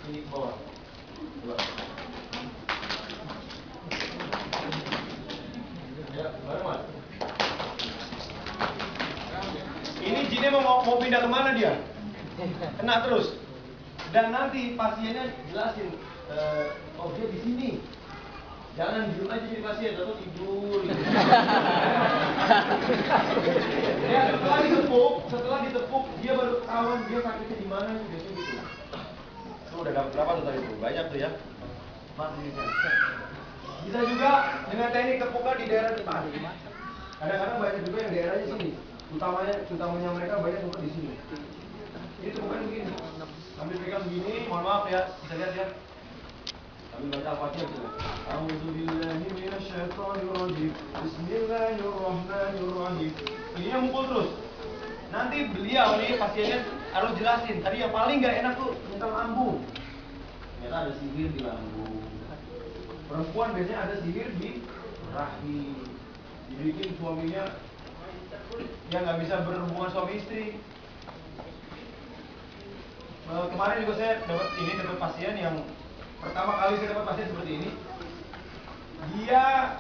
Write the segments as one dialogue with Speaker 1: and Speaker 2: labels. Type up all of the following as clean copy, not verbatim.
Speaker 1: Ini ke bawah. Coba. Ya, bareng Mas. Ini jinnya mau pindah kemana dia? Kena terus. Dan nanti pasiennya jelasin, oh dia di sini. Jangan diem aja jadi pasien, atau tidur. Gitu. Ya, setelah ditepuk, dia baru ketahuan dia sakitnya di mana, biasanya gitu. Tuh udah dapat berapa tuh tadi tuh? Banyak tuh ya. Mas ini kan. Bisa juga dengan teknik tepukan di daerah depan. Kadang-kadang banyak juga yang daerahnya sini. Utamanya mereka banyak tempat di sini. Ini tepukan begini. Sambil pegang begini, mohon maaf ya, bisa lihat ya. Sambil baca Al-Fatihah gitu. A'udzubillahi minasyaitonirrajim. Bismillahirrahmanirrahim. Ini yang mukul terus. Nanti beliau nih pasiennya harus jelasin. Tadi yang paling nggak enak tuh tentang lambung. Ternyata ada sihir di lambung. Perempuan biasanya ada sihir di rahim. Dibikin suaminya yang nggak bisa berhubungan suami istri. Kemarin juga saya dapat pasien yang pertama kali saya dapat pasien seperti ini. Dia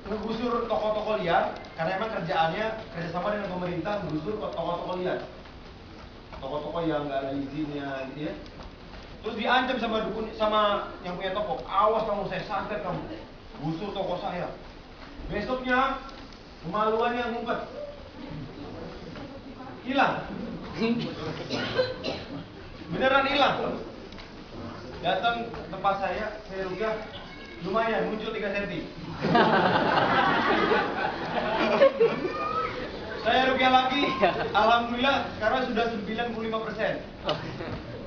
Speaker 1: menggusur toko-toko liar karena emang kerjaannya kerjasama dengan pemerintah menggusur toko-toko liar, toko-toko yang nggak ada izinnya gitu ya. Terus diancam sama dukun, sama yang punya toko, awas kamu, saya santet kamu, gusur toko saya. Besoknya kemaluannya ngumpet, hilang. Beneran hilang. Datang ke tempat saya rukyah, lumayan muncul 3 cm. Saya rukyah lagi, alhamdulillah sekarang sudah 95%.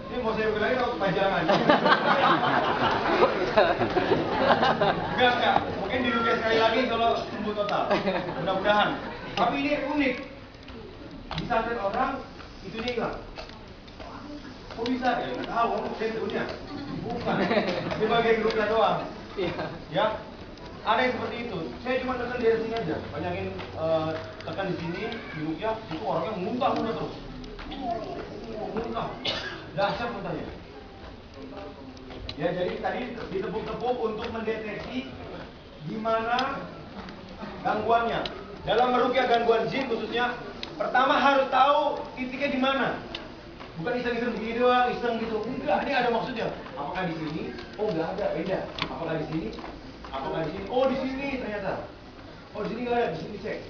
Speaker 1: Ini mau saya rukyah lagi atau kepanjangan? Enggak. Mungkin dirukyah sekali lagi kalau sembuh total. Mudah-mudahan. Tapi ini unik. Disantet orang, itu dia hilang. Kok bisa? Ya nggak tahu, saya dunia. Bukan. Ini bagian rukyah doang. Ya. Ada yang seperti itu. Saya cuma tekan di sini aja. Banyakin tekan di sini, di rukyah, itu orangnya muntah terus. Muntah. Dahsyat muntahnya. Ya, jadi tadi ditepuk-tepuk untuk mendeteksi di mana gangguannya. Dalam merukyah gangguan jin khususnya, pertama harus tahu titiknya di mana. Bukan iseng-iseng begini doang, iseng gitu. Enggak, ini ada maksudnya. Apakah di sini? Oh, enggak ada, beda. Apakah di sini? Apakah di sini? Oh, di sini ternyata. Oh, di sini enggak ada, di sini cek.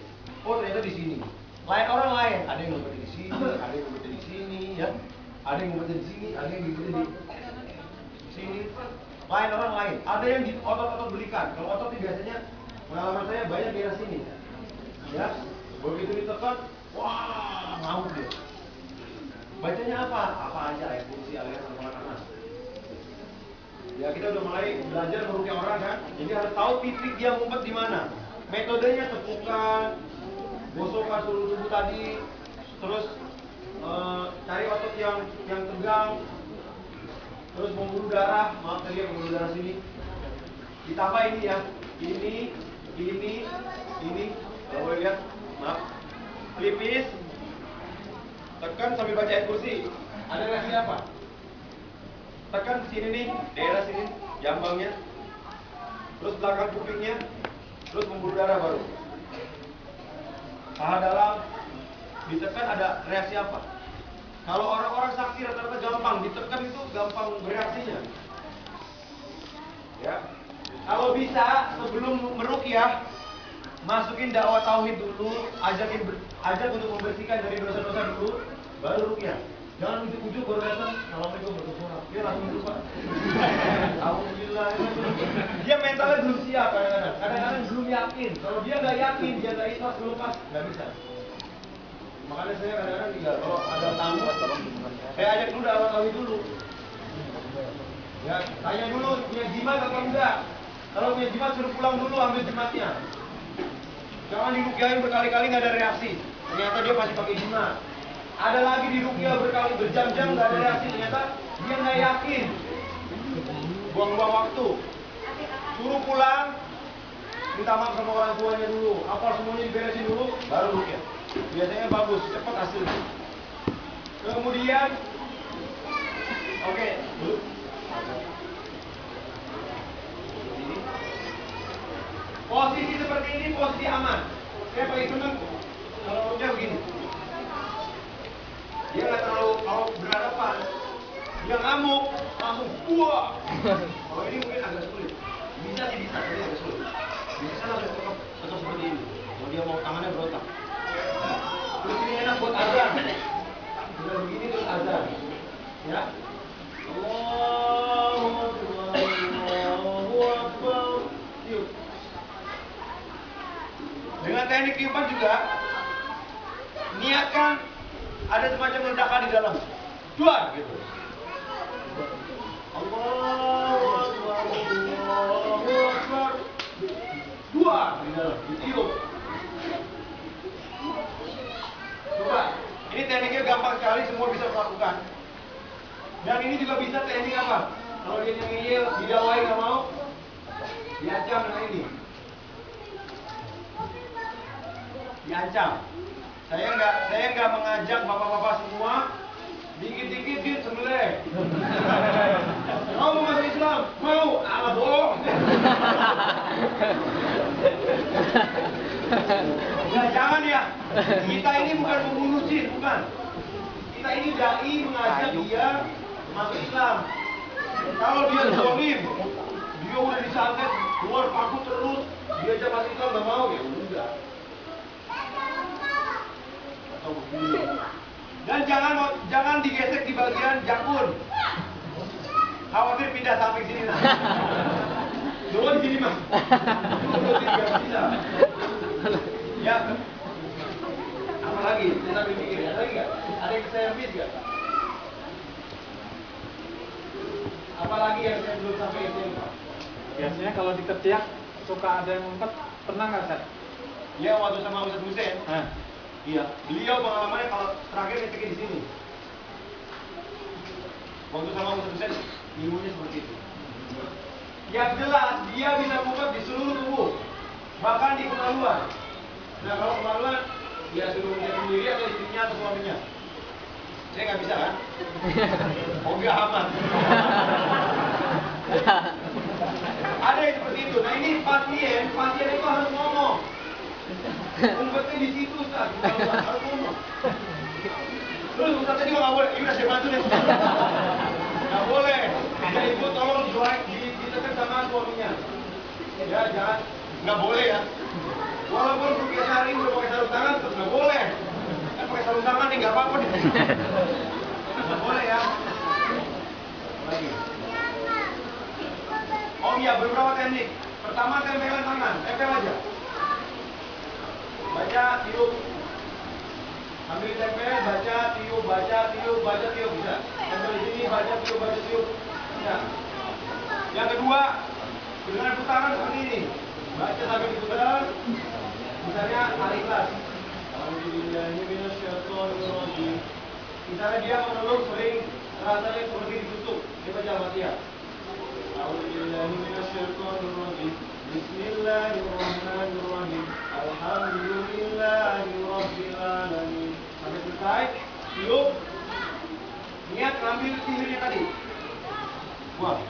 Speaker 1: Oh, ternyata di sini. Lain orang lain, ada yang ngumpetin di sini, ada yang ngumpetin di sini, ya. Ada yang ngumpetin di sini, ada yang ngumpetin di sini. Lain orang lain, ada yang di otot-otot belikan. Kalau otot ini biasanya pengalaman saya banyak di daerah sini. Ya, begitu ditekan, wah, ngamuk dia. Bacanya apa? Apa aja, ayat kursi, aliran sama anak. Ya, kita udah mulai belajar merukyah orang kan. Jadi harus tahu titik dia ngumpet di mana. Metodenya tepukan, gosokkan seluruh tubuh tadi, terus cari otot yang tegang, terus memburu darah. Maaf tadi ya, memburu darah sini. Ditambah ini ya, ini. Kalau boleh lihat, maaf. Pelipis. Tekan sambil baca ayat kursi. Ada reaksi apa? Tekan sini nih, daerah sini, jambangnya. Terus belakang kupingnya. Terus memburu darah baru. Paha dalam. Ditekan ada reaksi apa? Kalau orang-orang sakti rata-rata gampang, ditekan itu gampang bereaksinya. Ya. Kalau bisa sebelum merukyah, masukin dakwah tauhid dulu, ajak untuk membersihkan dari dosa-dosa dulu, baru rukyah. Jangan ujuk-ujuk baru datang, assalamualaikum warahmatullahi wabarakatuh. Dia langsung lupa. Alhamdulillah. Dia mentalnya belum siap kadang-kadang. Kadang-kadang belum yakin. Kalau dia nggak yakin, dia nggak ikhlas, belum pas, nggak bisa. Makanya saya kadang-kadang tinggal kalau ada tamu, saya ajak dulu dakwah tauhid dulu. Ya, tanya dulu punya jimat atau enggak. Kalau punya jimat suruh pulang dulu ambil jimatnya. Jangan dirukyahin berkali-kali nggak ada reaksi. Ternyata dia masih pakai jimat. Ada lagi dirukyah berkali berjam-jam nggak ada reaksi. Ternyata dia nggak yakin. Buang-buang waktu. Suruh pulang. Minta maaf sama orang tuanya dulu. Apa semuanya diberesin dulu, baru rukyah. Biasanya bagus, cepat hasilnya. Kemudian Oke, duduk. Posisi seperti ini posisi aman. Saya paling senang kalau dia begini. Dia nggak terlalu kalau berhadapan, dia ngamuk langsung buah. Kalau ini mungkin agak sulit. Bisa sih bisa, tapi agak sulit. Biasanya harus tetap seperti ini. Kalau dia mau tangannya berotak. Terus ini enak buat azan. Sudah begini terus azan. Ya. Allahu Akbar, Allahu Akbar. Yuk. Dengan teknik tiupan juga, niatkan ada semacam ledakan di dalam. Duar gitu. Allahu Akbar, Allahu Akbar. Duar di dalam, ditiup. Coba, ini tekniknya gampang sekali, semua bisa melakukan. Dan ini juga bisa teknik apa? Kalau dia nyengil, didawai nggak mau, diancam dengan ini. Diancam. Saya nggak mengajak bapak-bapak semua dikit-dikit dia sembelih. Mau masuk Islam? Mau? Alah bohong. Ya jangan ya. Kita ini bukan membunuh jin, bukan. Kita ini dai mengajak dia masuk Islam. Kalau dia zalim, dia udah disantet, keluar paku terus, dia aja masuk Islam nggak mau ya udah. Dan jangan digesek di bagian jakun. Khawatir pindah sampai sini nah. Dulu di sini mah. Tidak bisa. Ya. Apa lagi? Saya sambil mikir. Ada lagi nggak? Ada yang saya miss nggak? Apa lagi yang saya belum sampaikan?
Speaker 2: Biasanya kalau diketiak suka ada yang ngumpet, pernah nggak Ustaz?
Speaker 1: Ya waktu sama Ustaz Hussein. Iya, beliau pengalamannya kalau terakhir ngetiknya di sini. Waktu sama Ustaz Hussein, ilmunya seperti itu. Yang jelas dia bisa ngumpet di seluruh tubuh, bahkan di kemaluan. Nah kalau kemaluan, dia suruh dia sendiri atau istrinya atau suaminya. Saya nggak bisa kan? Oh nggak aman. Ada yang seperti itu. Nah ini pasien itu harus ngomong. Umpetnya di situ Ustaz, harus ngomong. Terus Ustaz tadi nggak boleh, udah saya bantu deh. Nggak boleh. Ya ibu tolong ditekan sama suaminya. Ya jangan, nggak boleh ya. Walaupun Rukia Sari udah pakai sarung tangan, terus nggak boleh. Kan pakai sarung tangan nih nggak apa-apa deh. Nggak boleh ya. Lagi. Oh iya, beberapa teknik. Pertama tempelan tangan, tempel aja. Baca, tiup. Ambil tempel, baca, tiup, baca, tiup, baca, tiup. Bisa. Tempel di sini, baca, tiup. Bisa. Yang kedua, dengan putaran seperti ini. Baca sambil diputar. Misalnya Al-Ikhlas. Misalnya dia menelur sering rasanya seperti ditutup. Dia baca Al-Fatihah. Bismillahirrahmanirrahim. Alhamdulillahirabbil alamin. Sampai selesai, tiup. Niat ngambil sihirnya tadi. Buang.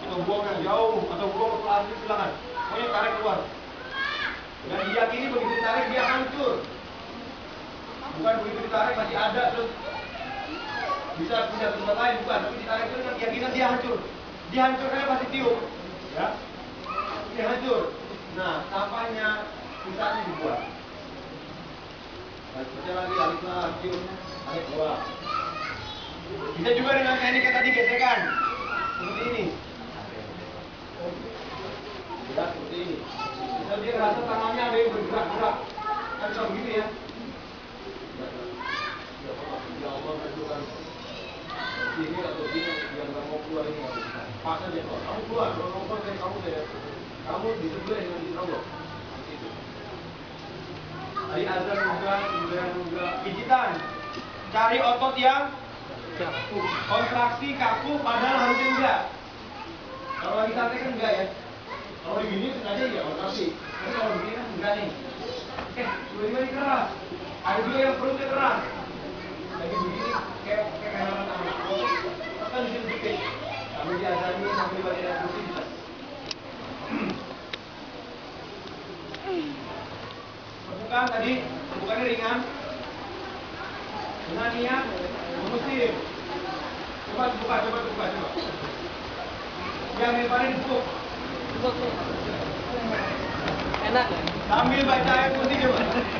Speaker 1: Atau buang yang jauh, atau buang ke plastik silakan. Pokoknya tarik keluar. Dan diyakini begitu ditarik dia hancur. Bukan begitu ditarik masih ada terus bisa pindah ke tempat lain, bukan. Tapi ditarik itu dengan keyakinan dia hancur. Dihancurkannya pasti tiup. Ya. Dia hancur. Nah, sampahnya sisanya dibuat. Baca lagi, alif tiup, tarik keluar. Bisa juga dengan teknik yang tadi gesekan. Seperti ini. Ya, seperti ini. Bisa dia rasa tangannya ada yang bergerak-gerak. Kan bisa begini ya. Ya Allah, bantukan. Ini atau ini yang nggak mau keluar ini. Paksa dia keluar. Kamu keluar, kalau mau keluar dari kamu deh. Kamu disebelah dengan izin Allah. Itu. Tadi azan juga pijitan. Cari otot yang kontraksi kaku padahal harusnya enggak. Kalau lagi santai kan enggak ya. Kalau begini sengaja ya kontraksi. Tapi kalau begini kan enggak nih. Tiba-tiba ini keras. Ada juga yang perutnya keras. Lagi begini kayak tangan. Oke. Kami diazani sambil bagian yang putih. Permukaan tadi, permukaannya ringan. Dengan niat mengusir. Coba. Yang lebarnya dipuk.
Speaker 3: Enak.
Speaker 1: Sambil baca ayat kursi coba.